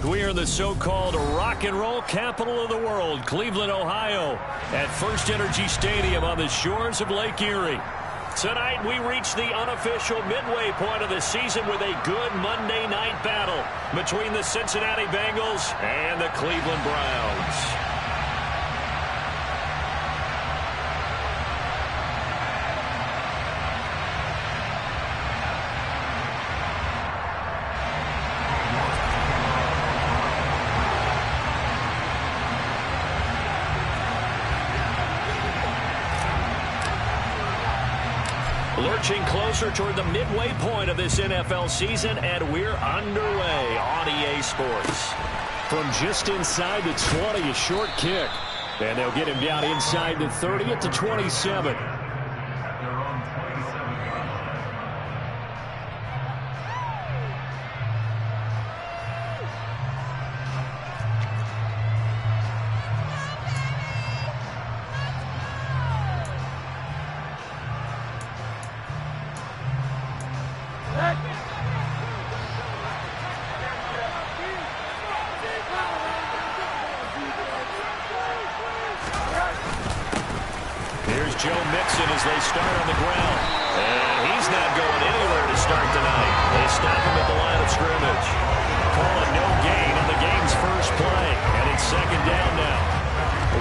We are in the so-called rock and roll capital of the world, Cleveland, Ohio, at First Energy Stadium on the shores of Lake Erie. Tonight, we reach the unofficial midway point of the season with a good Monday night battle between the Cincinnati Bengals and the Cleveland Browns. Lurching closer toward the midway point of this NFL season, and we're underway on EA Sports. From just inside the 20, a short kick. And they'll get him down inside the 30 at the 27. Here's Joe Mixon as they start on the ground. And he's not going anywhere to start tonight. They stop him at the line of scrimmage. Call it no gain on the game's first play. And it's second down now.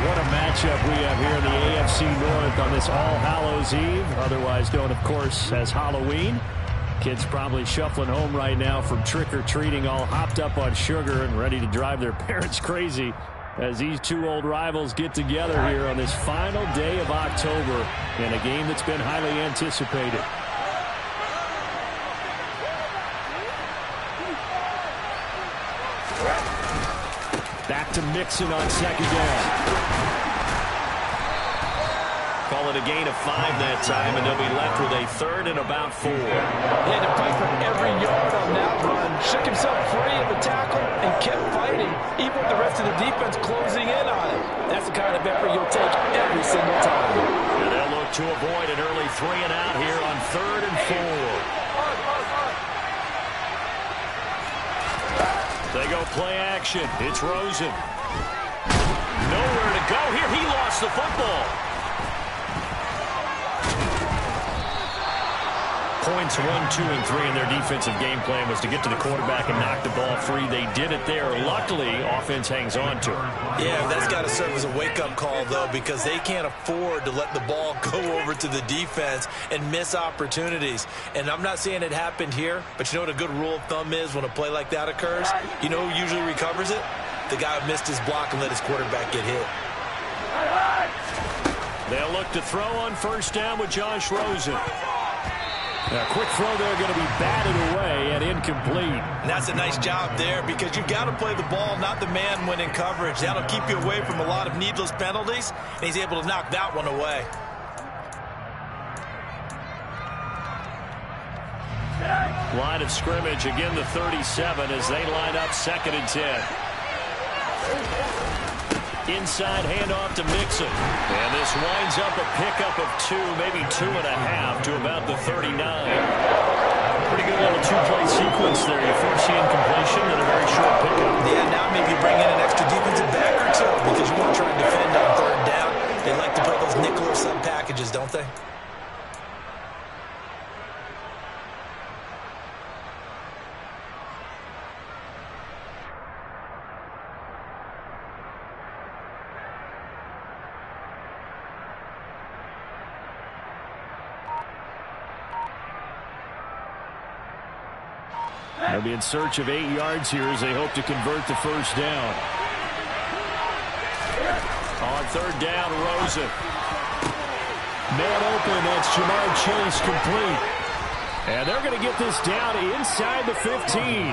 What a matchup we have here in the AFC North on this All Hallows Eve, otherwise known, of course, as Halloween. Kids probably shuffling home right now from trick-or-treating, all hopped up on sugar and ready to drive their parents crazy as these two old rivals get together here on this final day of October in a game that's been highly anticipated. Back to Mixon on second down. Call it a gain of 5 that time, and they'll be left with a third and about 4. He had to fight for every yard on that run. Shook himself free of the tackle and kept fighting, even with the rest of the defense closing in on him. That's the kind of effort you'll take every single time. And they'll look to avoid an early 3 and out here on third and 4. They go play action. It's Rosen. Nowhere to go here. He lost the football. Points 1, 2, and 3 in their defensive game plan was to get to the quarterback and knock the ball free. They did it there. Luckily, offense hangs on to it. Yeah, that's got to serve as a wake-up call, though, because they can't afford to let the ball go over to the defense and miss opportunities. And I'm not saying it happened here, but you know what a good rule of thumb is when a play like that occurs? You know who usually recovers it? The guy who missed his block and let his quarterback get hit. They'll look to throw on first down with Josh Rosen. A quick throw there going to be batted away and incomplete. And that's a nice job there because you've got to play the ball, not the man when in coverage. That'll keep you away from a lot of needless penalties, and he's able to knock that one away. Line of scrimmage, again the 37 as they line up second and 10. Inside handoff to Mixon. And this winds up a pickup of 2, maybe 2.5 to about the 39. Pretty good little two-play sequence there. You force the incompletion and a very short pickup. Yeah, now maybe bring in an extra defensive back or two because you want to try and defend on third down. They like to play those nickel or sub packages, don't they? They'll be in search of 8 yards here as they hope to convert the first down. On third down, Rosen. Man open, that's Jamar Chase complete. And they're going to get this down inside the 15.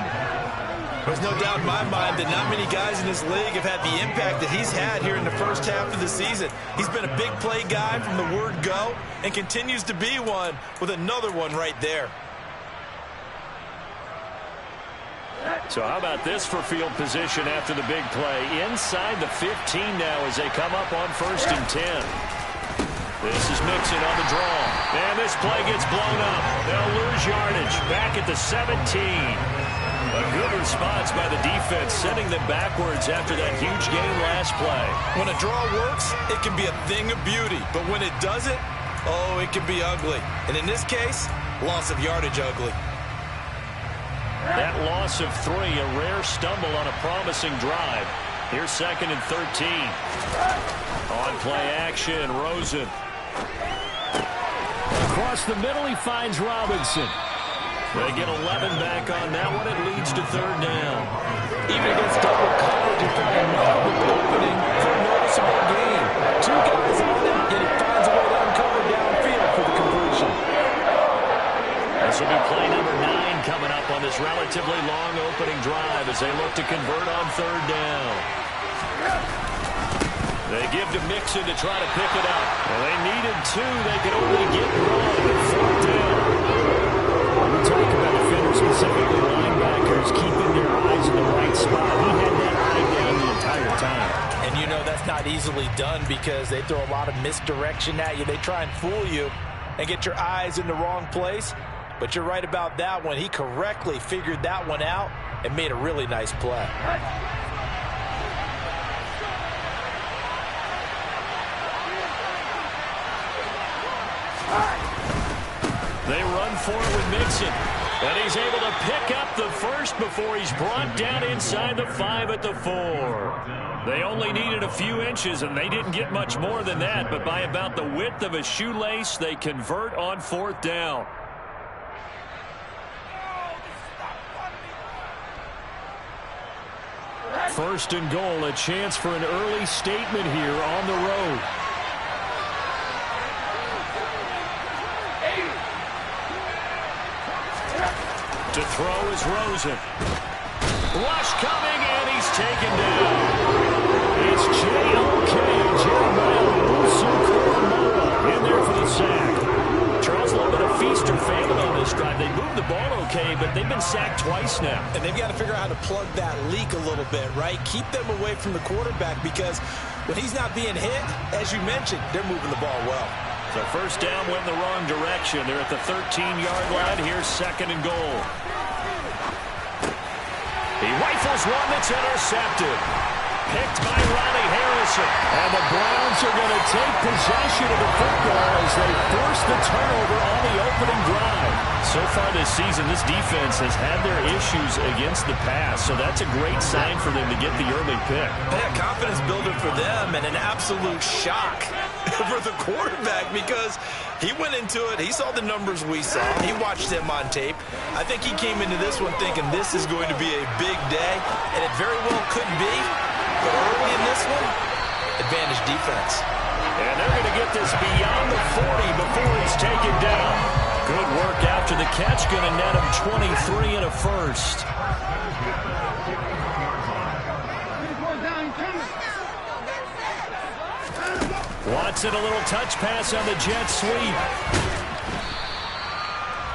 There's no doubt in my mind that not many guys in this league have had the impact that he's had here in the first half of the season. He's been a big play guy from the word go and continues to be one with another one right there. So how about this for field position after the big play? Inside the 15 now as they come up on first and 10. This is Mixon on the draw. And this play gets blown up. They'll lose yardage back at the 17. A good response by the defense, sending them backwards after that huge game last play. When a draw works, it can be a thing of beauty. But when it doesn't, oh, it can be ugly. And in this case, loss of yardage ugly. That loss of 3, a rare stumble on a promising drive. Here's 2nd and 13. On play action, Rosen. Across the middle, he finds Robinson. They get 11 back on that one. It leads to 3rd down. Even against double coverage, he found another opening for a noticeable gain. 2 guys on it, and he finds a way to uncover downfield for the completion. This will be play number 9 coming up on this relatively long opening drive as they look to convert on 3rd down. They give to Mixon to try to pick it up. Well, they needed 2. They could only get 1. 4th down. We talk about defenders, specifically linebackers, keeping their eyes in the right spot. He had that eye down the entire time. And you know that's not easily done because they throw a lot of misdirection at you. They try and fool you and get your eyes in the wrong place. But you're right about that one. He correctly figured that one out and made a really nice play. They run for it with Mixon. And he's able to pick up the first before he's brought down inside the 5 at the 4. They only needed a few inches, and they didn't get much more than that. But by about the width of a shoelace, they convert on 4th down. First and goal, a chance for an early statement here on the road. To throw is Rosen. Rush coming, and he's taken down. It's J.O.K. Jeremiah Owusu-Koramoah in there for the sack. Charles, a little bit of feast or famine on this drive. They moved the ball okay, but they've been sacked twice now. And they've got to figure out how to plug that leak a little bit, right? Keep them away from the quarterback because when he's not being hit, as you mentioned, they're moving the ball well. So first down went in the wrong direction. They're at the 13-yard line. Here's 2nd and goal. He rifles one that's intercepted. Picked by Ronnie Harrison. And the Browns are going to take possession of the football as they force the turnover on the opening drive. So far this season, this defense has had their issues against the pass. So that's a great sign for them to get the early pick. Yeah, confidence builder for them and an absolute shock for the quarterback because he went into it. He saw the numbers we saw. He watched them on tape. I think he came into this one thinking this is going to be a big day, and it very well could be. But early in this one, advantage defense. And they're going to get this beyond the 40 before it's taken down. Good work after the catch. Going to net him 23 and a first. Watson, a little touch pass on the jet sweep.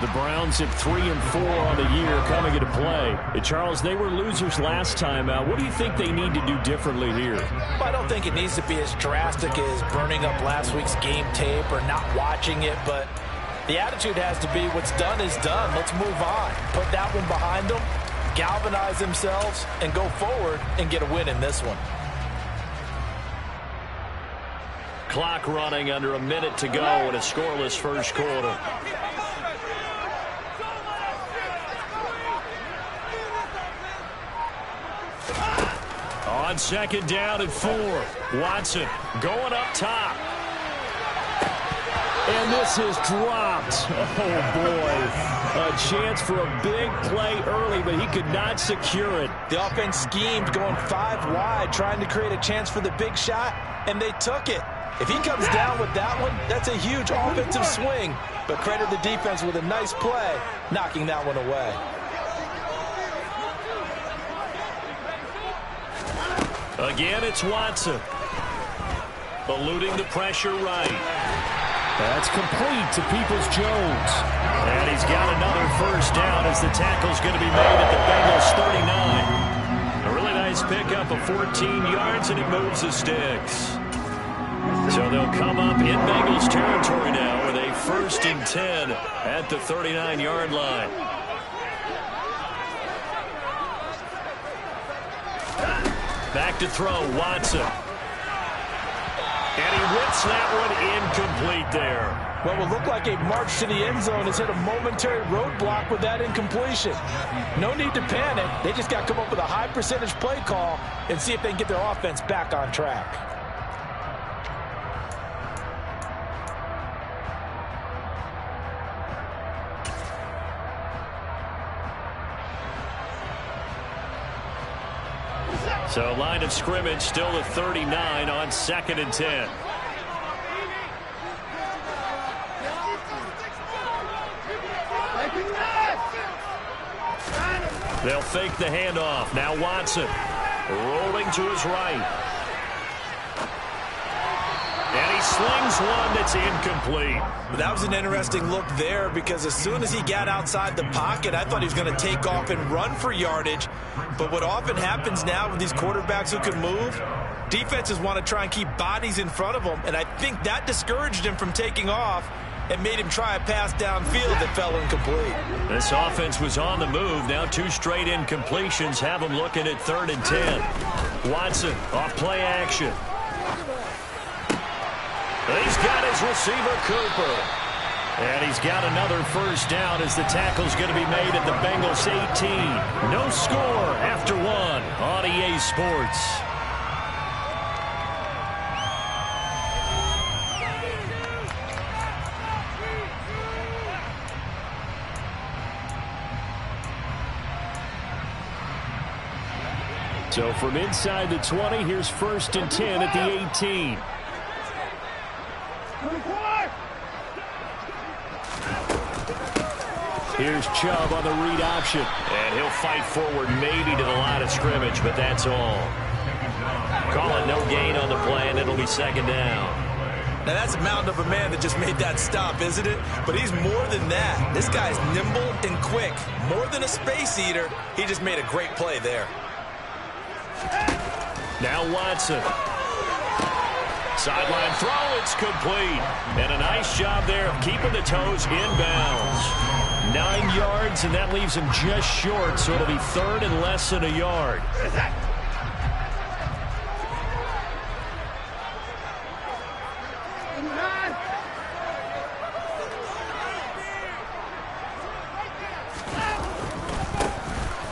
The Browns at 3 and 4 on the year coming into play. And Charles, they were losers last time out. What do you think they need to do differently here? Well, I don't think it needs to be as drastic as burning up last week's game tape or not watching it, but the attitude has to be what's done is done. Let's move on. Put that one behind them, galvanize themselves, and go forward and get a win in this one. Clock running under a minute to go in a scoreless first quarter. On 2nd down and 4. Watson going up top. And this is dropped. Oh, boy. A chance for a big play early, but he could not secure it. The offense schemed going 5 wide, trying to create a chance for the big shot, and they took it. If he comes down with that one, that's a huge offensive swing. But credit the defense with a nice play, knocking that one away. Again, it's Watson. Eluding the pressure right. That's complete to Peoples-Jones. And he's got another first down as the tackle's going to be made at the Bengals 39. A really nice pickup of 14 yards, and it moves the sticks. So they'll come up in Bengals territory now with a 1st and 10 at the 39-yard line. Back to throw, Watson. And he whips that one incomplete there. What will look like a march to the end zone has hit a momentary roadblock with that incompletion. No need to panic. They just got to come up with a high percentage play call and see if they can get their offense back on track. So line of scrimmage still at 39 on 2nd and 10. They'll fake the handoff. Now Watson rolling to his right. And he slings one that's incomplete. That was an interesting look there because as soon as he got outside the pocket, I thought he was going to take off and run for yardage. But what often happens now with these quarterbacks who can move, defenses want to try and keep bodies in front of them. And I think that discouraged him from taking off and made him try a pass downfield that fell incomplete. This offense was on the move. Now 2 straight incompletions have him looking at 3rd and 10. Watson off play action. He's got his receiver, Cooper. And he's got another 1st down as the tackle's going to be made at the Bengals 18. No score after 1 on EA Sports. So from inside the 20, here's 1st and 10 at the 18. Here's Chubb on the read option. And he'll fight forward maybe to the line of scrimmage, but that's all. Call it no gain on the play, and it'll be 2nd down. Now that's a mountain of a man that just made that stop, isn't it? But he's more than that. This guy's nimble and quick. More than a space eater. He just made a great play there. Now Watson. Sideline throw, it's complete. And a nice job there of keeping the toes inbounds. 9 yards, and that leaves him just short, so it'll be 3rd and less than a yard.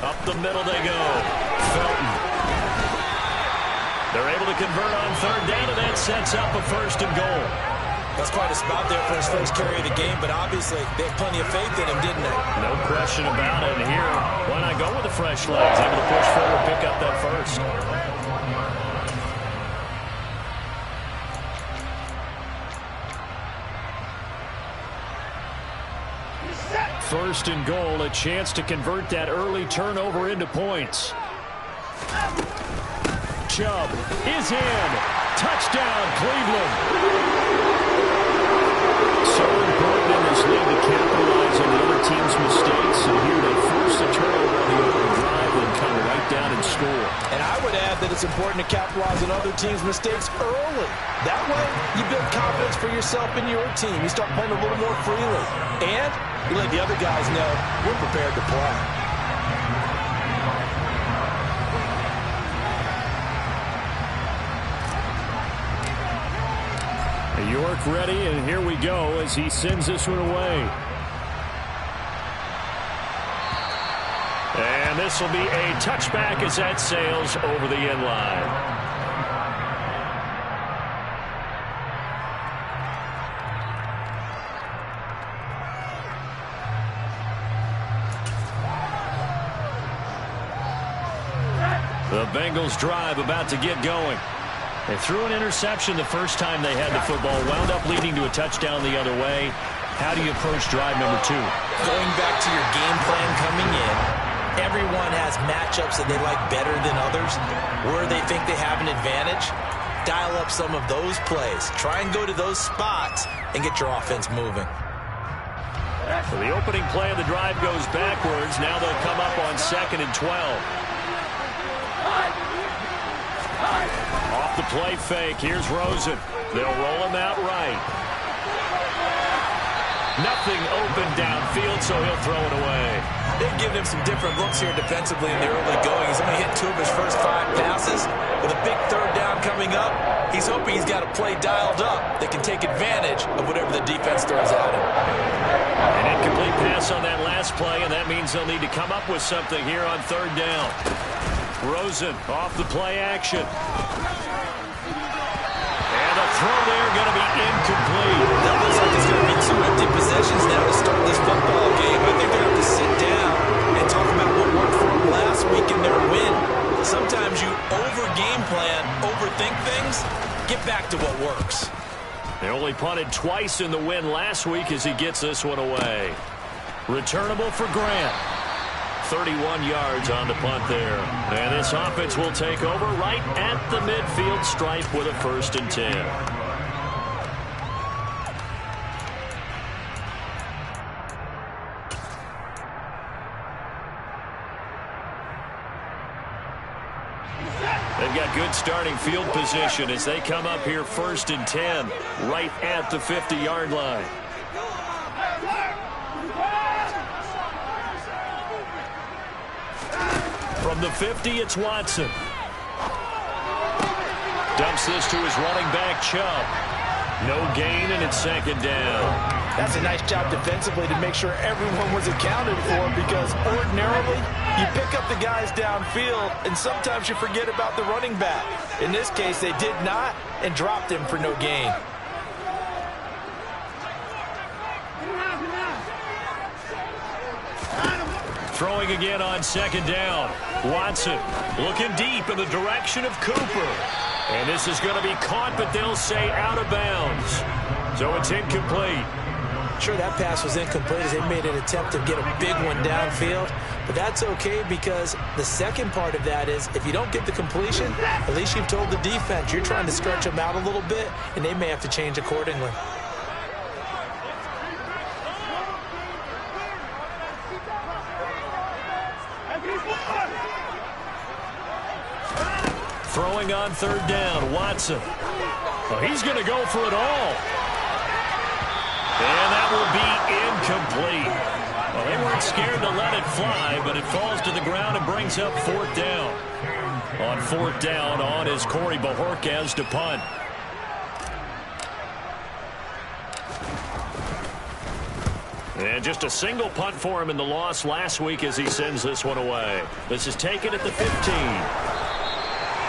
Up the middle they go. Felton. They're able to convert on 3rd down, and that sets up a 1st and goal. That's quite a spot there for his first carry of the game, but obviously they had plenty of faith in him, didn't they? No question about it. And here, why not go with the fresh legs? Able to push forward, pick up that 1st. 1st and goal, a chance to convert that early turnover into points. Chubb is in. Touchdown, Cleveland. So important in this league to capitalize on the other team's mistakes. And here they force the turnover on the opening drive and come right down and score. And I would add that it's important to capitalize on other teams' mistakes early. That way, you build confidence for yourself and your team. You start playing a little more freely. And you let the other guys know we're prepared to play. York ready, and here we go as he sends this one away. And this will be a touchback as that sails over the end line. The Bengals drive about to get going. They threw an interception the first time they had the football, wound up leading to a touchdown the other way. How do you approach drive number 2? Going back to your game plan coming in, everyone has matchups that they like better than others, where they think they have an advantage. Dial up some of those plays. Try and go to those spots and get your offense moving. So the opening play of the drive goes backwards. Now they'll come up on 2nd and 12. Off the play fake, here's Rosen. They'll roll him out right. Nothing open downfield, so he'll throw it away. They've given him some different looks here defensively in the early going. He's only hit 2 of his first 5 passes. With a big third down coming up, he's hoping he's got a play dialed up that can take advantage of whatever the defense throws at him. An incomplete pass on that last play, and that means they'll need to come up with something here on third down. Rosen off the play action. And the throw there going to be incomplete. That looks like it's going to be 2 empty possessions now to start this football game. I think they're going to have to sit down and talk about what worked for them last week in their win. Sometimes you over-game plan, overthink things. Get back to what works. They only punted twice in the win last week as he gets this one away. Returnable for Grant. 31 yards on the punt there. And this offense will take over right at the midfield stripe with a 1st and 10. They've got good starting field position as they come up here 1st and 10 right at the 50-yard line. From the 50, it's Watson. Dumps this to his running back, Chubb. No gain, and it's 2nd down. That's a nice job defensively to make sure everyone was accounted for, because ordinarily you pick up the guys downfield and sometimes you forget about the running back. In this case, they did not and dropped him for no gain. Throwing again on 2nd down. Watson looking deep in the direction of Cooper. And this is going to be caught, but they'll say out of bounds. So it's incomplete. Sure, that pass was incomplete as they made an attempt to get a big one downfield. But that's okay, because the second part of that is if you don't get the completion, at least you've told the defense you're trying to stretch them out a little bit, and they may have to change accordingly. Throwing on 3rd down, Watson. Well, he's going to go for it all. And that will be incomplete. Well, they weren't scared to let it fly, but it falls to the ground and brings up 4th down. On 4th down, on is Corey Bajorquez to punt. And just a single punt for him in the loss last week as he sends this one away. This is taken at the 15.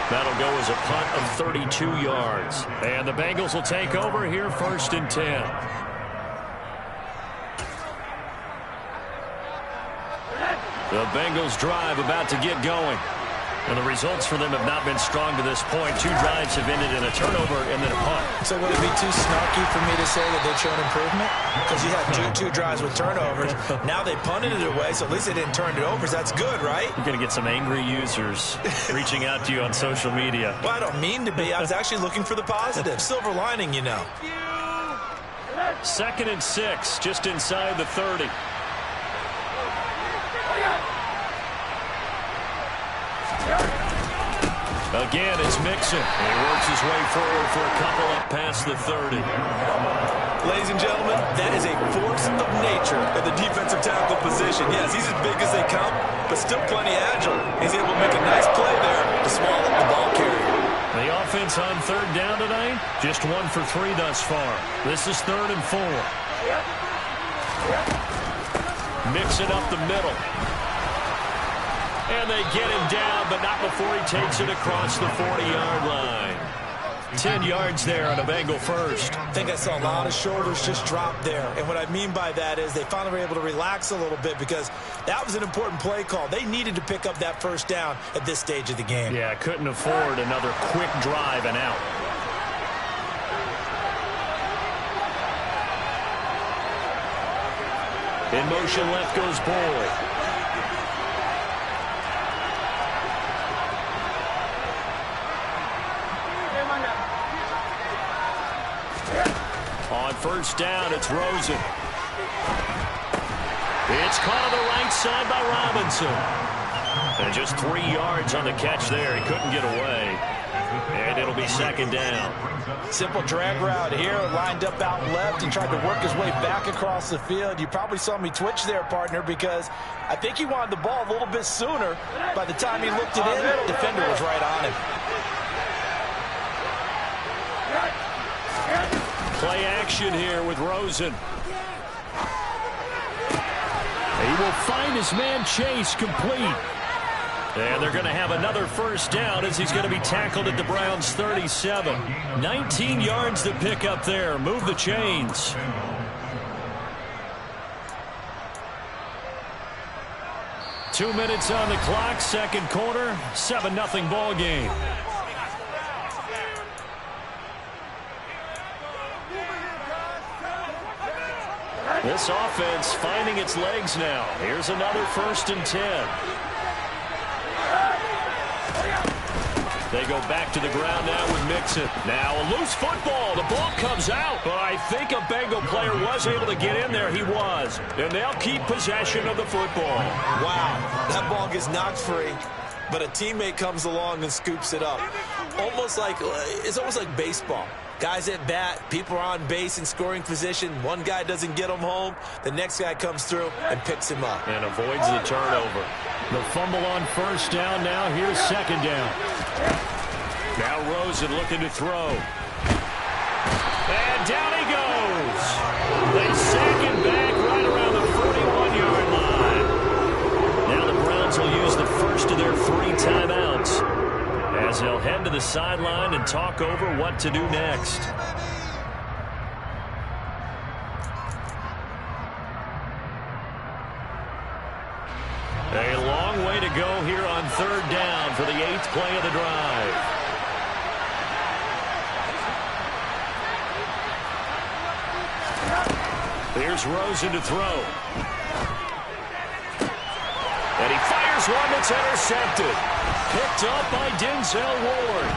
That'll go as a punt of 32 yards. And the Bengals will take over here 1st and 10. The Bengals drive about to get going. And the results for them have not been strong to this point. 2 drives have ended in a turnover and then a punt. So would it be too snarky for me to say that they've shown improvement? Because you had two drives with turnovers. Now they punted it away, so at least they didn't turn it over. So that's good, right? You're going to get some angry users reaching out to you on social media. Well, I don't mean to be. I was actually looking for the positive. Silver lining, you know. 2nd and 6, just inside the 30. Again, it's Mixon. He works his way forward for a couple up past the 30. Ladies and gentlemen, that is a force of nature at the defensive tackle position. Yes, he's as big as they come, but still plenty agile. He's able to make a nice play there to swallow the ball carrier. The offense on 3rd down tonight, just 1 for 3 thus far. This is 3rd and 4. Mixon up the middle. And they get him down, but not before he takes it across the 40-yard line. 10 yards there on a Bengal first. I think I saw a lot of shoulders just drop there. And what I mean by that is they finally were able to relax a little bit, because that was an important play call. They needed to pick up that 1st down at this stage of the game. Yeah, couldn't afford another quick drive and out. In motion left goes Boyd. On 1st down, it's Rosen. It's caught on the right side by Robinson. And just 3 yards on the catch there. He couldn't get away. And it'll be second down. Simple drag route here, lined up out left and tried to work his way back across the field. You probably saw me twitch there, partner, because I think he wanted the ball a little bit sooner. By the time he looked it in, the defender was right on him. Play action here with Rosen. He will find his man Chase complete. And they're going to have another first down as he's going to be tackled at the Browns' 37. 19 yards to pick up there. Move the chains. Two minutes on the clock, second quarter, 7-0 ball game. This offense finding its legs now. Here's another 1st and 10. They go back to the ground now with Mixon. Now a loose football. The ball comes out. But I think a Bengal player was able to get in there. He was. And they'll keep possession of the football. Wow, that ball gets knocked free, but a teammate comes along and scoops it up. It's almost like baseball. Guys at bat, people are on base in scoring position. One guy doesn't get him home. The next guy comes through and picks him up. And avoids the turnover. The fumble on first down now. Here's second down. Now Rosen looking to throw. And down he goes. They sack him back right around the 41-yard line. Now the Browns will use the first of their 3 timeouts as they'll head to the sideline and talk over what to do next. A long way to go here on third down for the 8th play of the drive. Here's Rosen to throw. And he fires one that's intercepted. Picked up by Denzel Ward.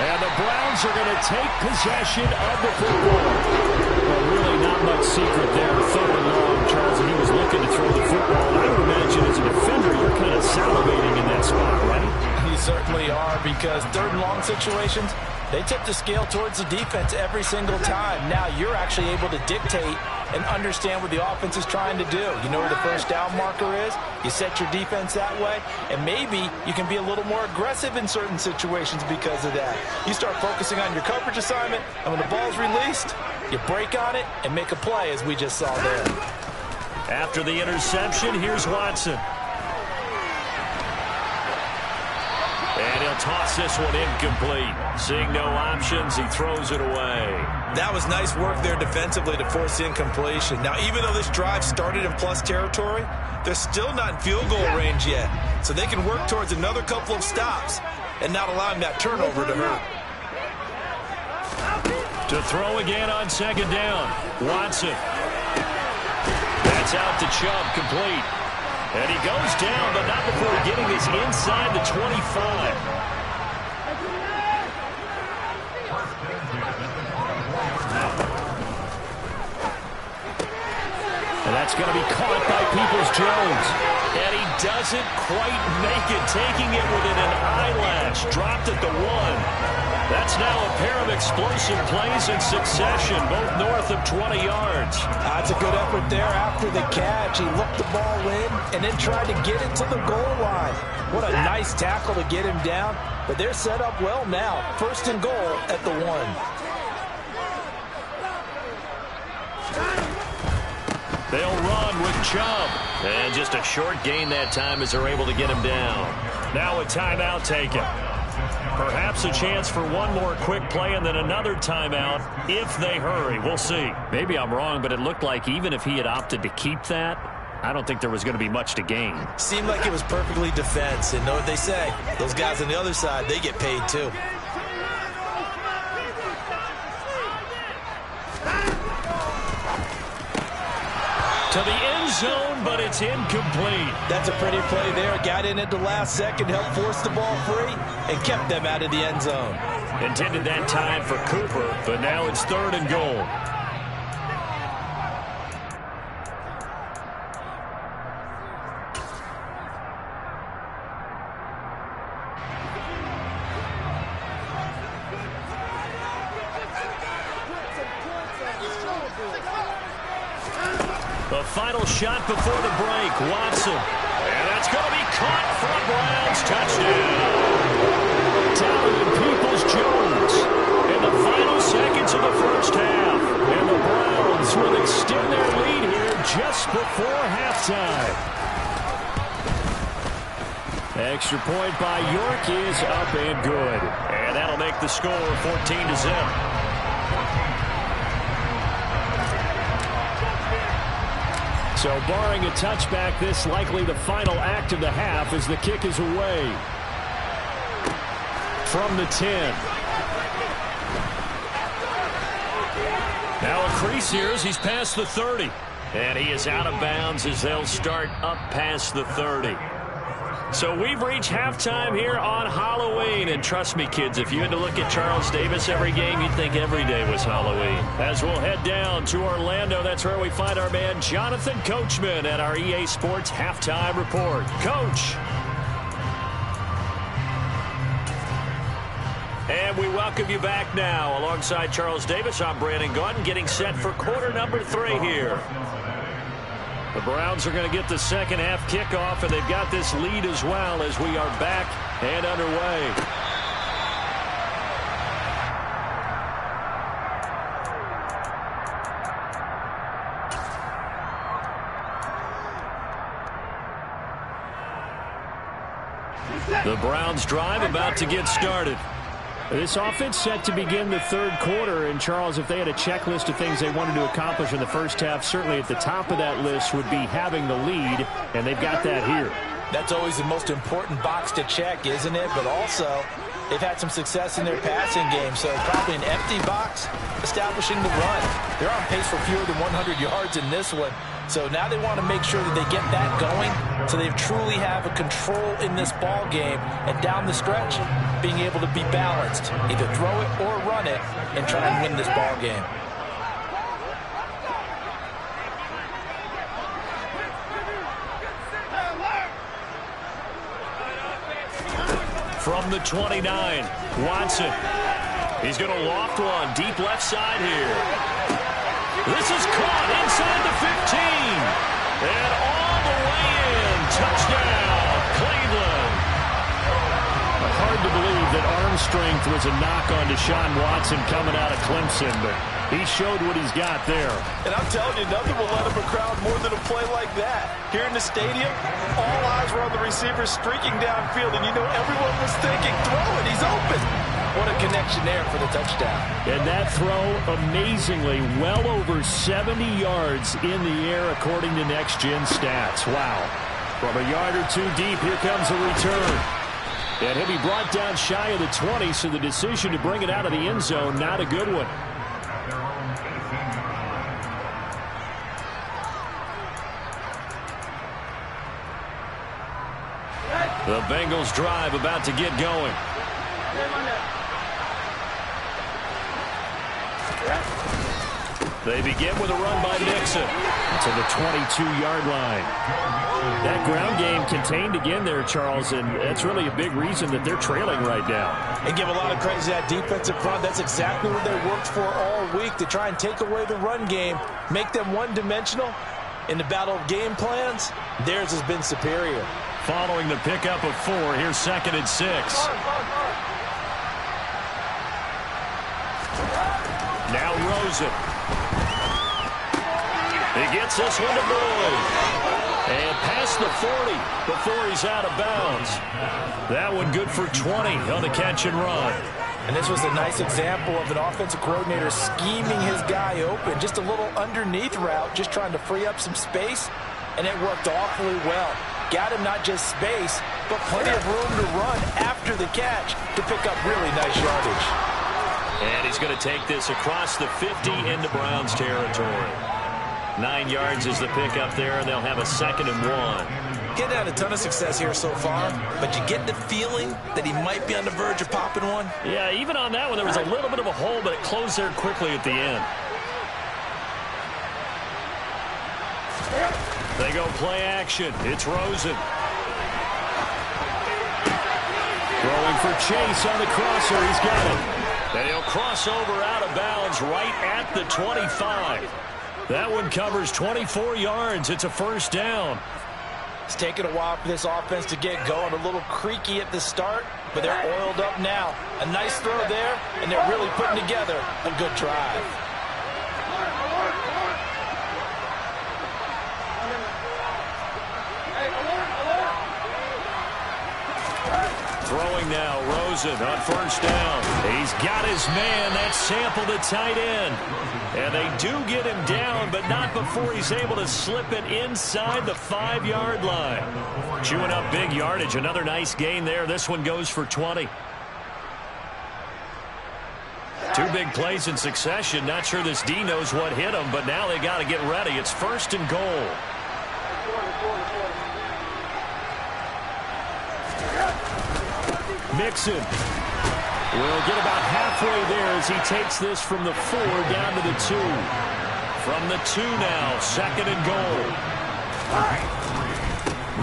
And the Browns are going to take possession of the football. Well, really not much secret there. Third and long, Charles, and he was looking to throw the football. I would imagine as a defender, you're kind of salivating in that spot, right? You certainly are, because third and long situations, they tip the scale towards the defense every single time. Now you're actually able to dictate and understand what the offense is trying to do. You know where the first down marker is. You set your defense that way, and maybe you can be a little more aggressive in certain situations because of that. You start focusing on your coverage assignment, and when the ball's released, you break on it and make a play, as we just saw there. After the interception, here's Watson. And he'll toss this one incomplete. Seeing no options, he throws it away. That was nice work there defensively to force incompletion. Now, even though this drive started in plus territory, they're still not in field goal range yet. So they can work towards another couple of stops and not allowing that turnover to hurt. To throw again on second down. Watson. That's out to Chubb, complete. And he goes down, but not before getting this inside the 25. And that's going to be caught by Peoples-Jones. And he doesn't quite make it, taking it within an eyelash. Dropped at the 1. That's now a pair of explosive plays in succession, both north of 20 yards. That's a good effort there after the catch. He looked the ball in and then tried to get it to the goal line. What a nice tackle to get him down. But they're set up well now. First and goal at the 1. They'll run with Chubb. And just a short gain that time as they're able to get him down. Now a timeout taken. Perhaps a chance for one more quick play and then another timeout if they hurry. We'll see. Maybe I'm wrong, but it looked like even if he had opted to keep that, I don't think there was going to be much to gain. Seemed like it was perfectly defense. And know what they say? Those guys on the other side, they get paid too. To the end zone, but it's incomplete. That's a pretty play there. Got in at the last second, helped force the ball free, and kept them out of the end zone. Intended that time for Cooper, but now it's third and goal. final shot before the break. Watson. And that's going to be caught for a Browns touchdown. Talented Peoples-Jones in the final seconds of the first half. And the Browns will extend their lead here just before halftime. Extra point by York is up and good. And that'll make the score 14-0. So barring a touchback, this likely the final act of the half as the kick is away. From the 10. Now a crease here as he's past the 30. And he is out of bounds as they'll start up past the 30. So we've reached halftime here on Halloween. And trust me, kids, if you had to look at Charles Davis every game, you'd think every day was Halloween. As we'll head down to Orlando, that's where we find our man Jonathan Coachman at our EA Sports Halftime Report. Coach. And we welcome you back now. Alongside Charles Davis, I'm Brandon Gaudin, getting set for quarter number 3 here. The Browns are going to get the second half kickoff, and they've got this lead as well as we are back and underway. The Browns drive about to get started. This offense set to begin the third quarter, and Charles, if they had a checklist of things they wanted to accomplish in the first half, certainly at the top of that list would be having the lead, and they've got that here. That's always the most important box to check, isn't it? But also, they've had some success in their passing game, so probably an empty box establishing the run. They're on pace for fewer than 100 yards in this one. So now they want to make sure that they get that going so they truly have a control in this ball game, and down the stretch, being able to be balanced. Either throw it or run it and try and win this ball game. From the 29, Watson. He's going to loft one deep left side here. This is caught inside the 15. And all the way in. Touchdown, Cleveland. Hard to believe that arm strength was a knock on Deshaun Watson coming out of Clemson, but he showed what he's got there. And I'm telling you, nothing will let up a crowd more than a play like that. Here in the stadium, all eyes were on the receiver streaking downfield, and you know everyone was thinking, throw it, he's open. What a connection there for the touchdown. And that throw, amazingly, well over 70 yards in the air, according to Next Gen Stats. Wow. From a yard or two deep, here comes a return. And he'll be brought down shy of the 20, so the decision to bring it out of the end zone, not a good one. The Bengals drive about to get going. They begin with a run by Nixon to the 22-yard line. That ground game contained again there, Charles, and that's really a big reason that they're trailing right now. And give a lot of credit to that defensive front. That's exactly what they worked for all week, to try and take away the run game, make them one-dimensional. In the battle of game plans, theirs has been superior. Following the pickup of 4, here's 2nd and 6. Now Rosen. He gets this one to Boyd. And past the 40 before he's out of bounds. That one good for 20 on the catch and run. And this was a nice example of an offensive coordinator scheming his guy open. Just a little underneath route, just trying to free up some space. And it worked awfully well. Got him not just space, but plenty of room to run after the catch to pick up really nice yardage. And he's going to take this across the 50 into Browns territory. 9 yards is the pickup there, and they'll have a 2nd and 1. Getting had a ton of success here so far, but you get the feeling that he might be on the verge of popping one. Yeah, even on that one, there was a little bit of a hole, but it closed there quickly at the end. They go play action. It's Rosen. Throwing for Chase on the crosser. He's got it. And he'll cross over out of bounds right at the 25. That one covers 24 yards. It's a first down. It's taken a while for this offense to get going. A little creaky at the start, but they're oiled up now. A nice throw there, and they're really putting together a good drive. Throwing now, Rosen on first down. He's got his man. That's Sample, the tight end. And they do get him down, but not before he's able to slip it inside the 5-yard line. Chewing up big yardage. Another nice gain there. This one goes for 20. Two big plays in succession. Not sure this D knows what hit him, but now they got to get ready. It's first and goal. Mixon will get about halfway there as he takes this from the 4 down to the 2. From the 2 now, second and goal.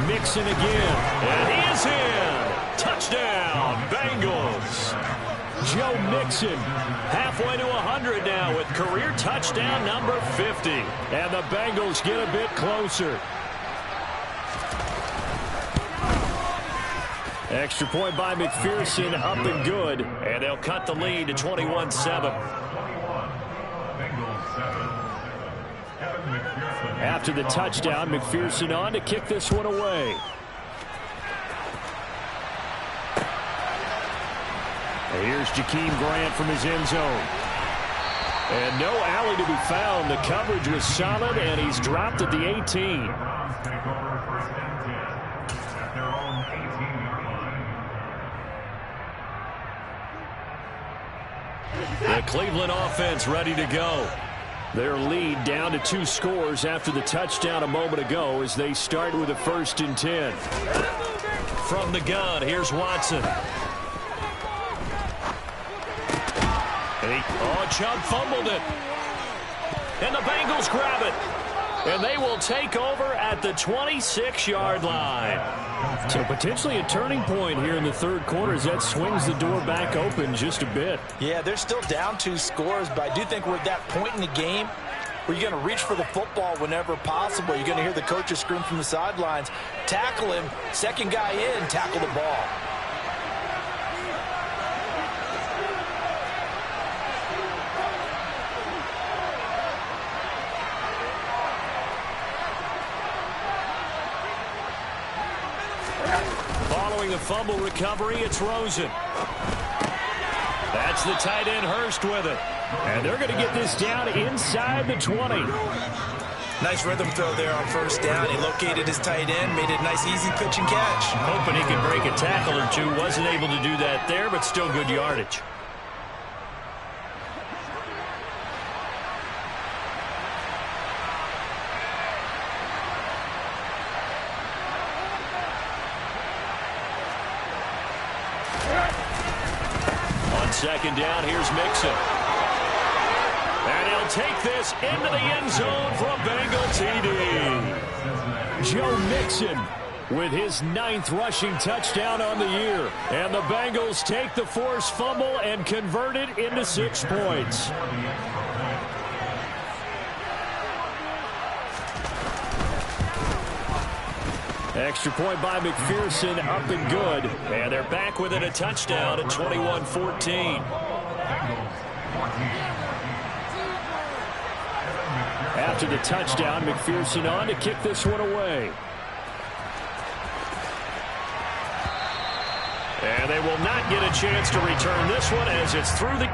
Mixon again, and he is in. Touchdown, Bengals. Joe Mixon halfway to 100 now with career touchdown number 50. And the Bengals get a bit closer. Extra point by McPherson, up and good. And they'll cut the lead to 21-7. After the touchdown, McPherson on to kick this one away. And here's Jakeem Grant from his end zone. And no alley to be found. The coverage was solid, and he's dropped at the 18. The Cleveland offense ready to go. Their lead down to 2 scores after the touchdown a moment ago as they start with a 1st and 10. From the gun, here's Watson. Chubb fumbled it. And the Bengals grab it. And they will take over at the 26-yard line. So potentially a turning point here in the third quarter as that swings the door back open just a bit. Yeah, they're still down 2 scores, but I do think we're at that point in the game where you're going to reach for the football whenever possible. You're going to hear the coaches scream from the sidelines. Tackle him. Second guy in, tackle the ball. Following the fumble recovery, it's Rosen. That's the tight end Hurst with it. And they're going to get this down inside the 20. Nice rhythm throw there on first down. He located his tight end, made it a nice easy pitch and catch. Hoping he could break a tackle or two. Wasn't able to do that there, but still good yardage. Second down, here's Mixon. And he'll take this into the end zone for a Bengal TD. Joe Mixon with his 9th rushing touchdown on the year. And the Bengals take the forced fumble and convert it into 6 points. Extra point by McPherson, up and good. And they're back within a touchdown at 21-14. After the touchdown, McPherson on to kick this one away. And they will not get a chance to return this one as it's through the...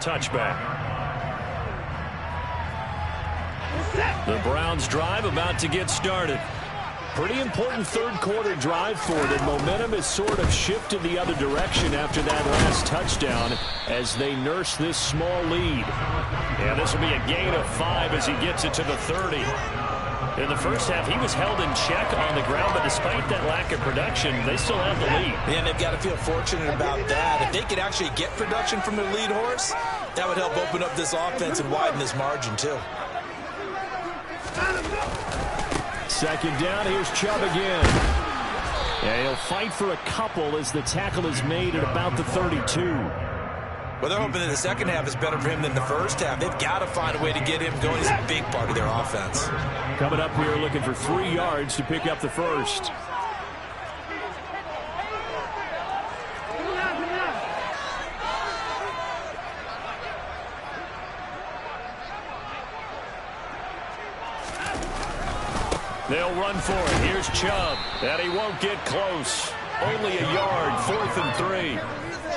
touchback. The Browns drive about to get started. Pretty important third quarter drive for them. Momentum has sort of shifted the other direction after that last touchdown as they nurse this small lead. And this will be a gain of 5 as he gets it to the 30. In the first half, he was held in check on the ground, but despite that lack of production, they still have the lead. Yeah, and they've got to feel fortunate about that. If they could actually get production from their lead horse, that would help open up this offense and widen this margin, too. Second down, here's Chubb again. Yeah, he'll fight for a couple as the tackle is made at about the 32. Well, they're hoping that the second half is better for him than the first half. They've got to find a way to get him going. He's a big part of their offense. Coming up here looking for 3 yards to pick up the first. They'll run for it. Here's Chubb. And he won't get close. Only a yard, 4th and 3.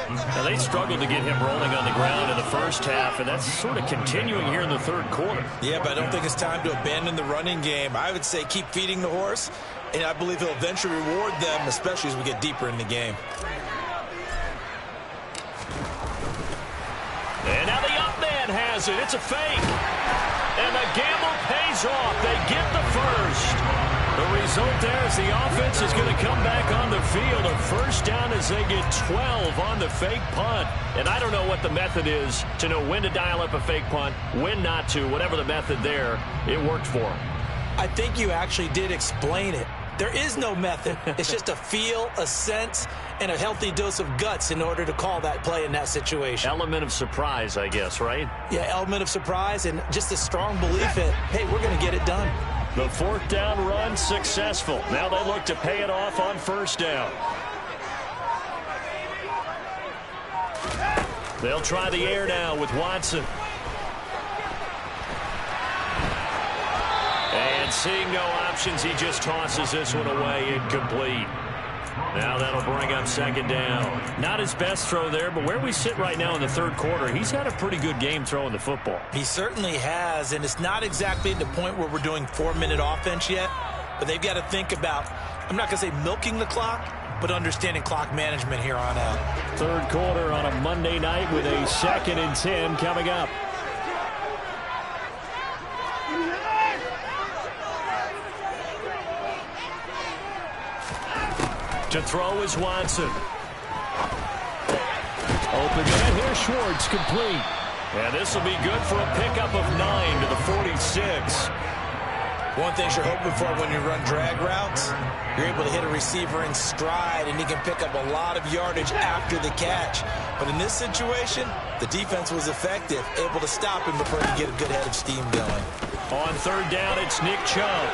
Now, they struggled to get him rolling on the ground in the first half, and that's sort of continuing here in the third quarter. Yeah, but I don't think it's time to abandon the running game. I would say keep feeding the horse, and I believe he'll eventually reward them, especially as we get deeper in the game. And now the up man has it. It's a fake. And the gamble pays off. They get the first. The result there is the offense is going to come back on the field. A first down as they get 12 on the fake punt. And I don't know what the method is to know when to dial up a fake punt, when not to. Whatever the method there, it worked for them. I think you actually did explain it. There is no method. It's just a feel, a sense, and a healthy dose of guts in order to call that play in that situation. Element of surprise, I guess, right? Yeah, element of surprise and just a strong belief that, hey, we're going to get it done. The 4th down run successful. Now they look to pay it off on first down. They'll try the air now with Watson. And seeing no options, he just tosses this one away, incomplete. Now that'll bring up second down. Not his best throw there, but where we sit right now in the third quarter, he's had a pretty good game throwing the football. He certainly has, and it's not exactly at the point where we're doing 4-minute offense yet, but they've got to think about, I'm not going to say milking the clock, but understanding clock management here on out. Third quarter on a Monday night with a 2nd and 10 coming up. To throw is Watson. Open man, here's Schwartz, complete. And this will be good for a pickup of 9 to the 46. One thing you're hoping for when you run drag routes, you're able to hit a receiver in stride, and he can pick up a lot of yardage after the catch. But in this situation, the defense was effective, able to stop him before he get a good head of steam going. On third down, it's Nick Chubb.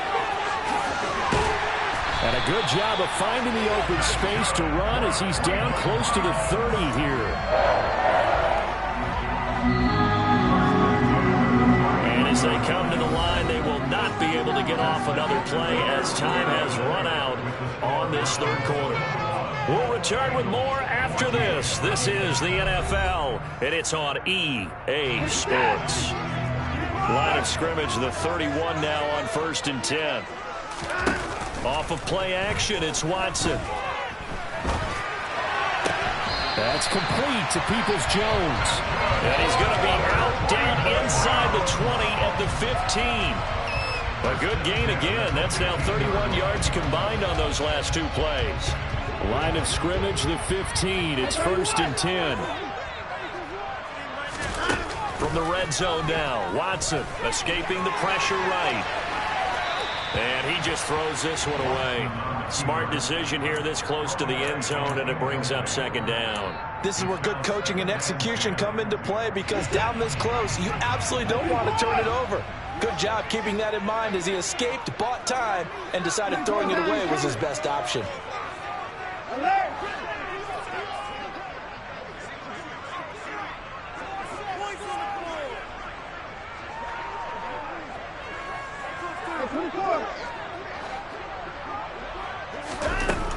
And a good job of finding the open space to run as he's down close to the 30 here. And as they come to the line, they will not be able to get off another play as time has run out on this third quarter. We'll return with more after this. This is the NFL, and it's on EA Sports. Line of scrimmage, the 31 now on 1st and 10. Off of play action, it's Watson. That's complete to Peoples-Jones. And he's going to be out down inside the 20 at the 15. A good gain again. That's now 31 yards combined on those last 2 plays. Line of scrimmage, the 15. It's 1st and 10. From the red zone now, Watson escaping the pressure right. And he just throws this one away. Smart decision here this close to the end zone, and it brings up second down. This is where good coaching and execution come into play, because down this close, you absolutely don't want to turn it over. Good job keeping that in mind as he escaped, bought time, and decided throwing it away was his best option.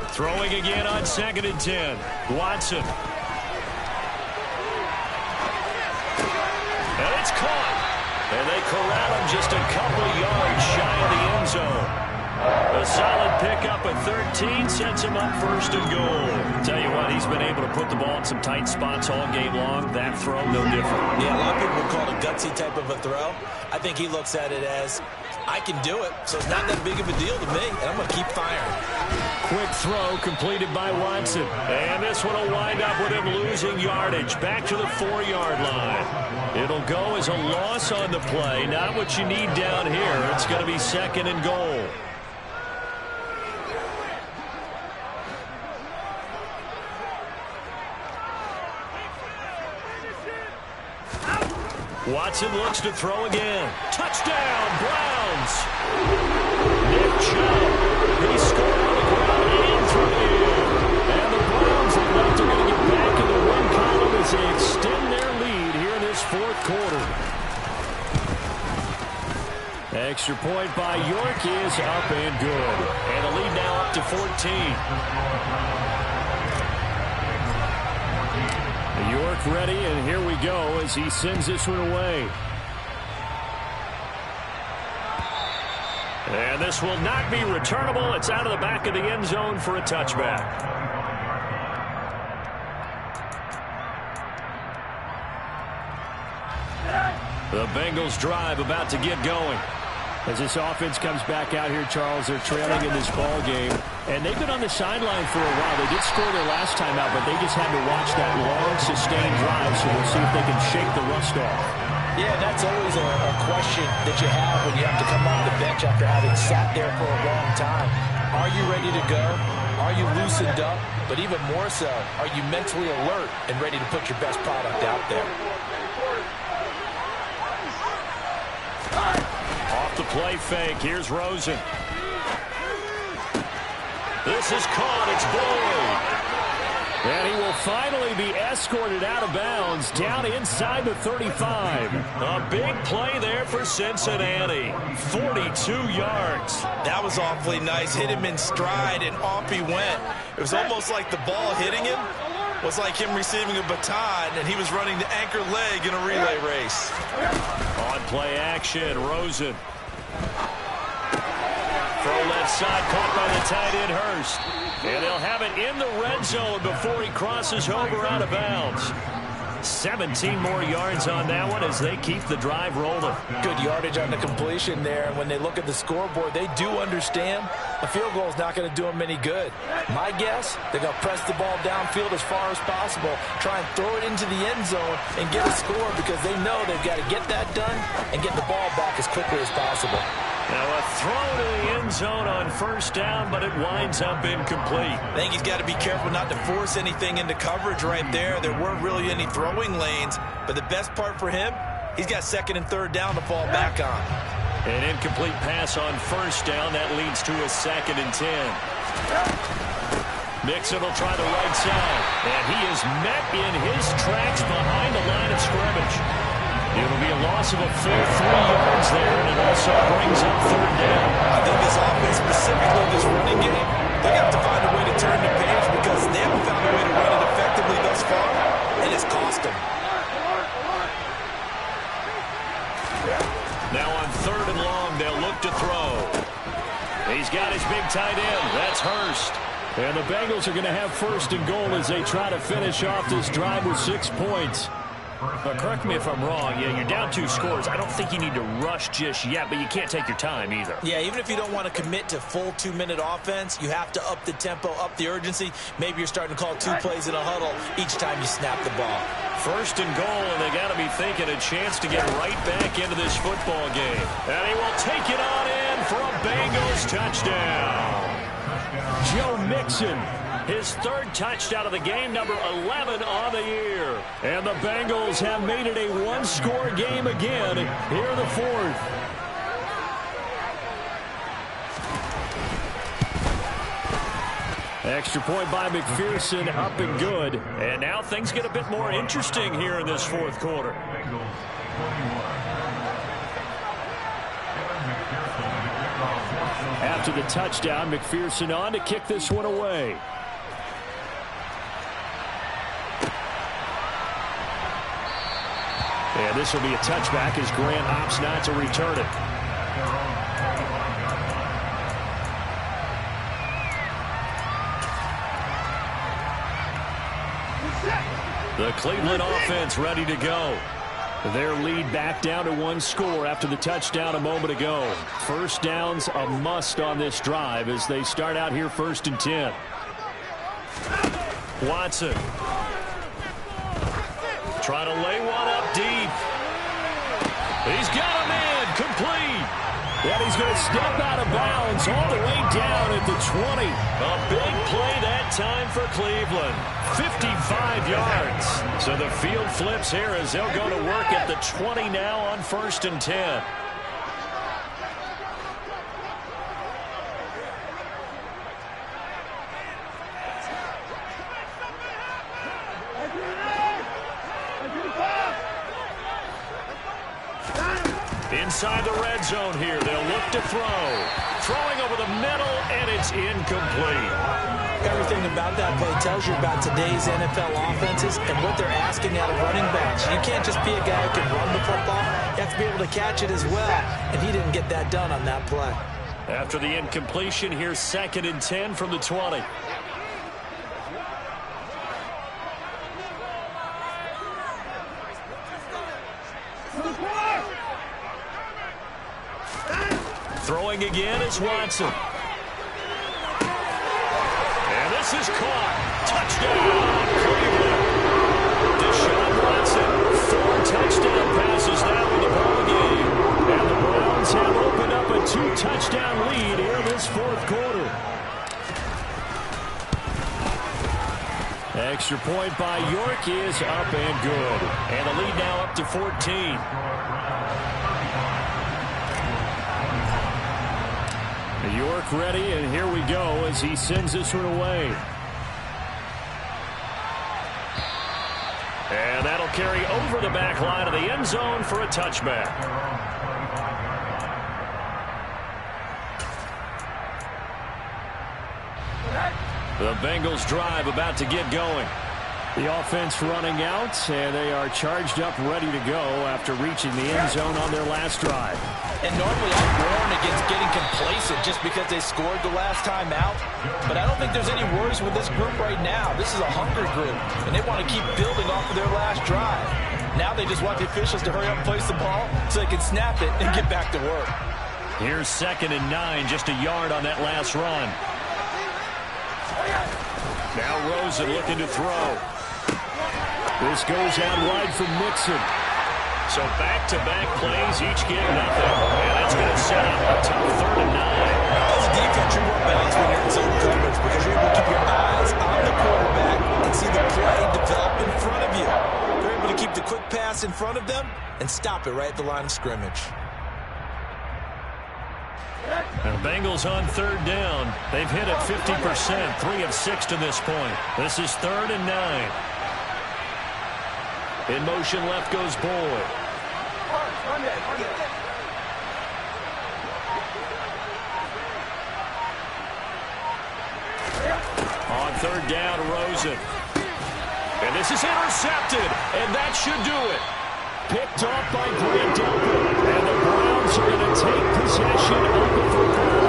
Throwing again on 2nd and 10. Watson. It's caught. And they corral him just a couple yards shy of the end zone. A solid pickup at 13 sets him up first and goal. Tell you what, he's been able to put the ball in some tight spots all game long. That throw, no different. Yeah, a lot of people would call it a gutsy type of a throw. I think he looks at it as, I can do it, so it's not that big of a deal to me, and I'm going to keep firing. Quick throw completed by Watson. And this one will wind up with him losing yardage. Back to the 4-yard line. It'll go as a loss on the play. Not what you need down here. It's going to be second and goal. Watson looks to throw again. Touchdown, Browns. Nick Chubb. He scored on the ground and through the air. And the Browns look like they're going to get back in the win column as they extend their lead here in this fourth quarter. Extra point by York is up and good. And the lead now up to 14. York ready, and here we go as he sends this one away. And this will not be returnable. It's out of the back of the end zone for a touchback. The Bengals drive about to get going. As this offense comes back out here, Charles, they're trailing in this ball game. And they've been on the sideline for a while. They did score their last time out, but they just had to watch that long, sustained drive, so we'll see if they can shake the rust off. Yeah, that's always a question that you have when you have to come off the bench after having sat there for a long time. Are you ready to go? Are you loosened up? But even more so, are you mentally alert and ready to put your best product out there? Off the play fake. Here's Rosen. This is caught. It's Boyd. And he will finally be escorted out of bounds down inside the 35. A big play there for Cincinnati. 42 yards. That was awfully nice. Hit him in stride, and off he went. It was almost like the ball hitting him was like him receiving a baton, and he was running the anchor leg in a relay race. On play action, Rosen. Throw left side, caught by the tight end, Hurst. And they'll have it in the red zone before he crosses over out of bounds. 17 more yards on that one as they keep the drive rolling. Good yardage on the completion there. And when they look at the scoreboard, they do understand a field goal is not going to do them any good. My guess, they're going to press the ball downfield as far as possible, try and throw it into the end zone and get a score because they know they've got to get that done and get the ball back as quickly as possible. Now a throw to the end zone on first down, but it winds up incomplete. I think he's got to be careful not to force anything into coverage right there. There weren't really any throwing lanes, but the best part for him, he's got second and third down to fall back on. An incomplete pass on first down. That leads to a 2nd and 10. Nixon will try the right side, and he is met in his tracks behind the line of scrimmage. It'll be a loss of a full 3 yards there, and it also brings up third down. I think this offense, specifically this running game, they have to find a way to turn the page because they haven't found a way to run it effectively thus far, and it's cost them. Now on 3rd and long, they'll look to throw. He's got his big tight end. That's Hurst. And the Bengals are going to have 1st and goal as they try to finish off this drive with 6 points. But correct me if I'm wrong. Yeah, you're down 2 scores. I don't think you need to rush just yet, but you can't take your time either. Yeah, even if you don't want to commit to full 2-minute offense, you have to up the tempo, up the urgency. Maybe you're starting to call 2 plays in a huddle each time you snap the ball. 1st and goal, and they got to be thinking a chance to get right back into this football game. And he will take it on in for a Bengals touchdown. Joe Mixon. His 3rd touchdown of the game, number 11 on the year. And the Bengals have made it a 1-score game again here in the 4th. Extra point by McPherson, up and good. And now things get a bit more interesting here in this 4th quarter. After the touchdown, McPherson on to kick this one away. And this will be a touchback as Grant opts not to return it. The Cleveland offense ready to go. Their lead back down to 1 score after the touchdown a moment ago. First down's a must on this drive as they start out here 1st and 10. Watson. Trying to lay one up deep. He's got him in. Complete. And he's going to step out of bounds all the way down at the 20. A big play that time for Cleveland. 55 yards. So the field flips here as they'll go to work at the 20 now on 1st and 10. Inside the red zone here. They'll look to throw. Throwing over the middle, and it's incomplete. Everything about that play tells you about today's NFL offenses and what they're asking out of running backs. You can't just be a guy who can run the football. You have to be able to catch it as well, and he didn't get that done on that play. After the incompletion, here's 2nd and 10 from the 20. Throwing again is Watson. And this is caught. Touchdown, Cleveland. Deshaun Watson, 4 touchdown passes now in the ball game. And the Browns have opened up a 2-touchdown lead here in this 4th quarter. Extra point by York is up and good. And the lead now up to 14. York ready, and here we go as he sends this one away. And that'll carry over the back line of the end zone for a touchback. The Bengals drive about to get going. The offense running out, and they are charged up, ready to go after reaching the end zone on their last drive. And normally I'm warned against getting complacent just because they scored the last time out. But I don't think there's any worries with this group right now. This is a hungry group, and they want to keep building off of their last drive. Now they just want the officials to hurry up and place the ball so they can snap it and get back to work. Here's 2nd and 9, just a yard on that last run. Now Rosen looking to throw. This goes out wide from Mixon. So back-to-back plays, each get nothing. And that's going to set up a tough 3rd and 9. As a defense, you're more balanced when you're in zone coverage because you're able to keep your eyes on the quarterback and see the play develop in front of you. You're able to keep the quick pass in front of them and stop it right at the line of scrimmage. The Bengals on 3rd down. They've hit it 50%, 3 of 6 to this point. This is 3rd and 9. In motion, left goes Boyd. On 3rd down, Rosen. And this is intercepted, and that should do it. Picked off by Grant Delpit, and the Browns are going to take possession of the football.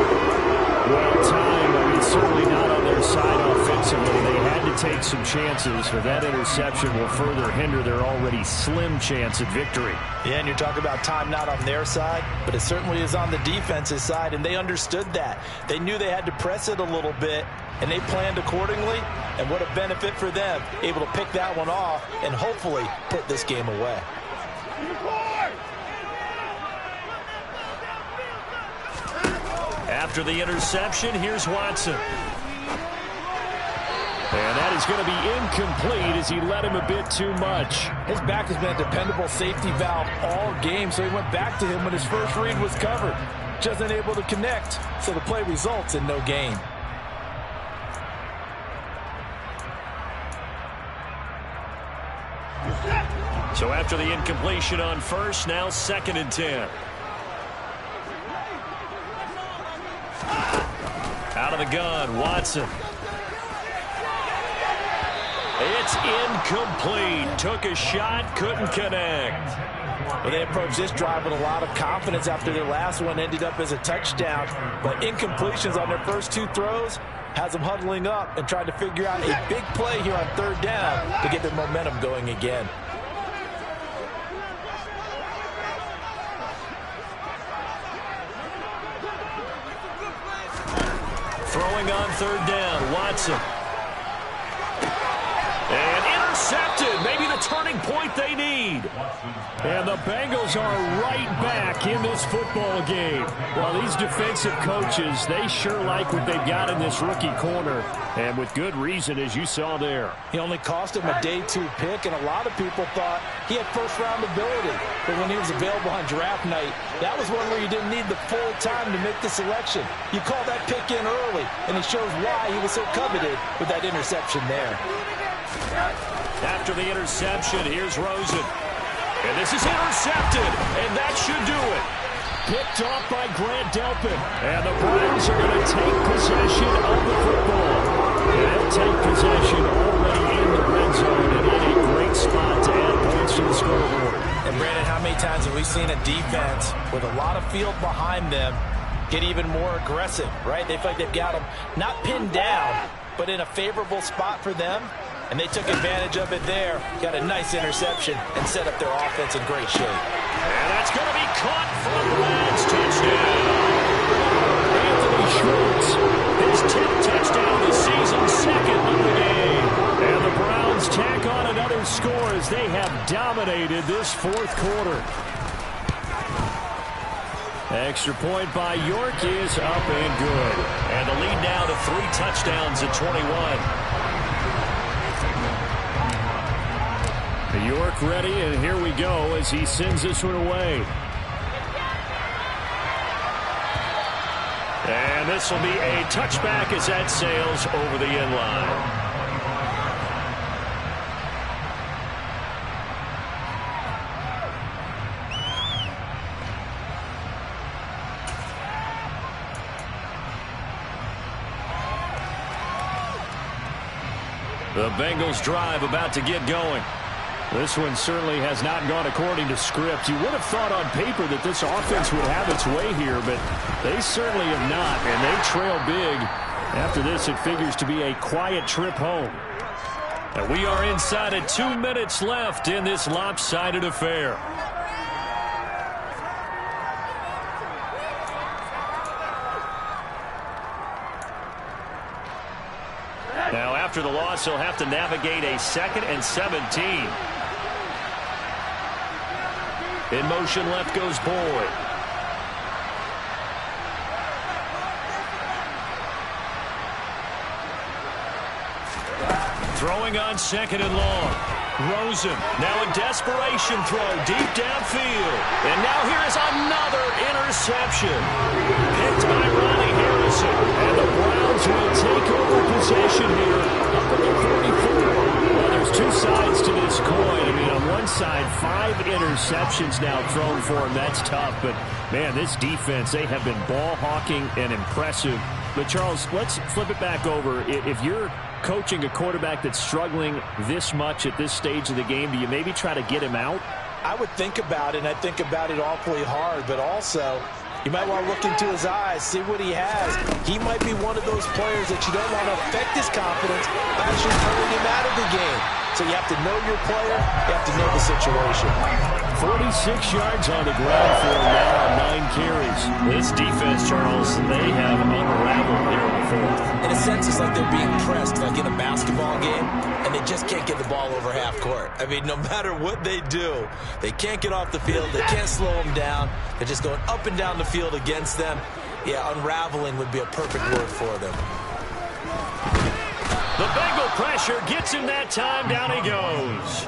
Well timed. I mean, certainly not on their side offensively. They had to take some chances, but that interception will further hinder their already slim chance at victory. Yeah, and you're talking about time not on their side, but it certainly is on the defense's side, and they understood that. They knew they had to press it a little bit, and they planned accordingly, and what a benefit for them, able to pick that one off and hopefully put this game away. After the interception, here's Watson. And that is going to be incomplete as he let him a bit too much. His back has been a dependable safety valve all game, so he went back to him when his first read was covered. Just unable to connect, so the play results in no gain. So after the incompletion on 1st, now 2nd and 10. Out of the gun, Watson. It's incomplete. Took a shot, couldn't connect. Well, they approached this drive with a lot of confidence after their last one ended up as a touchdown. But incompletions on their first two throws has them huddling up and trying to figure out a big play here on third down to get their momentum going again. Throwing on third down, Watson. And intercepted. Maybe the turning point they need. And the Bengals are right back in this football game. Well, these defensive coaches, they sure like what they've got in this rookie corner. And with good reason, as you saw there. He only cost him a day 2 pick, and a lot of people thought he had first-round ability. But when he was available on draft night, that was one where you didn't need the full time to make the selection. You call that pick in early, and it shows why he was so coveted with that interception there. After the interception, here's Rosen. And this is intercepted, and that should do it. Picked off by Grant Delpit. And the Browns are going to take possession of the football. And they'll take possession already in the red zone and in a great spot to add points to the scoreboard. And Brandon, how many times have we seen a defense with a lot of field behind them get even more aggressive, right? They feel like they've got them not pinned down, but in a favorable spot for them. And they took advantage of it there. Got a nice interception and set up their offense in great shape. And that's going to be caught for the Browns. Touchdown. Anthony Schwartz, His 10th touchdown of the season, second of the game. and the Browns tack on another score as they have dominated this fourth quarter. Extra point by York is up and good. And the lead now to 3 touchdowns at 21. York ready, and here we go as he sends this one away. And this will be a touchback as that sails over the end line. The Bengals drive about to get going. This one certainly has not gone according to script. You would have thought on paper that this offense would have its way here, but they certainly have not, and they trail big. After this, it figures to be a quiet trip home. And we are inside of 2 minutes left in this lopsided affair. Now, after the loss, he'll have to navigate a 2nd and 17. In motion, left goes Boyd. Throwing on 2nd and long. Rosen, now a desperation throw deep downfield. And now here is another interception. Picked by Ronnie Harrison. And the Browns will take over possession here up at the 44. Well, there's 2 sides to this coin. I mean, on one side, 5 interceptions now thrown for him. That's tough. But, man, this defense, they have been ball hawking and impressive. But, Charles, let's flip it back over. If you're coaching a quarterback that's struggling this much at this stage of the game, do you maybe try to get him out? I would think about it, and I think about it awfully hard, but also you might want to look into his eyes, see what he has. He might be one of those players that you don't want to affect his confidence by actually pulling him out of the game. So you have to know your player, you have to know the situation. 46 yards on the ground for him now on 9 carries. This defense, Charles, they have unraveled here in the fourth. In a sense, it's like they're being pressed, like in a basketball game, and they just can't get the ball over half court. I mean, no matter what they do, they can't get off the field. They can't slow them down. They're just going up and down the field against them. Yeah, unraveling would be a perfect word for them. The Bengal pressure gets him that time. Down he goes.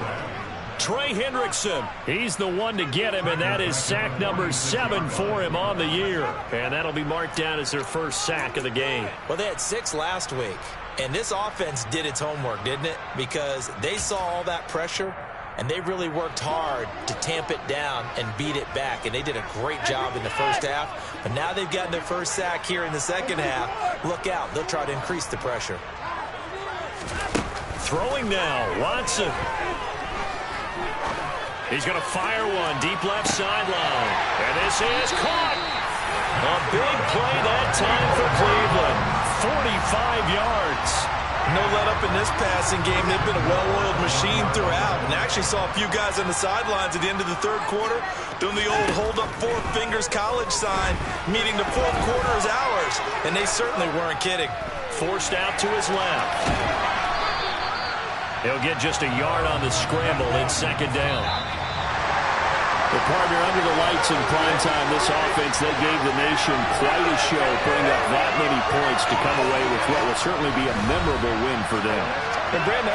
Trey Hendrickson, he's the one to get him, and that is sack number 7 for him on the year. And that'll be marked down as their first sack of the game. Well, they had 6 last week, and this offense did its homework, didn't it? Because they saw all that pressure, and they really worked hard to tamp it down and beat it back, and they did a great job in the first half. But now they've gotten their first sack here in the second half. Look out. They'll try to increase the pressure. Throwing now, Watson. He's going to fire one deep left sideline. And this is caught. A big play that time for Cleveland. 45 yards. No let up in this passing game. They've been a well-oiled machine throughout. And actually saw a few guys on the sidelines at the end of the third quarter doing the old hold up four fingers college sign, meaning the fourth quarter is ours. And they certainly weren't kidding. Forced out to his left. He'll get just a yard on the scramble in second down. The partner under the lights in prime time, this offense, they gave the nation quite a show, putting up that many points to come away with what will certainly be a memorable win for them. And Brandon,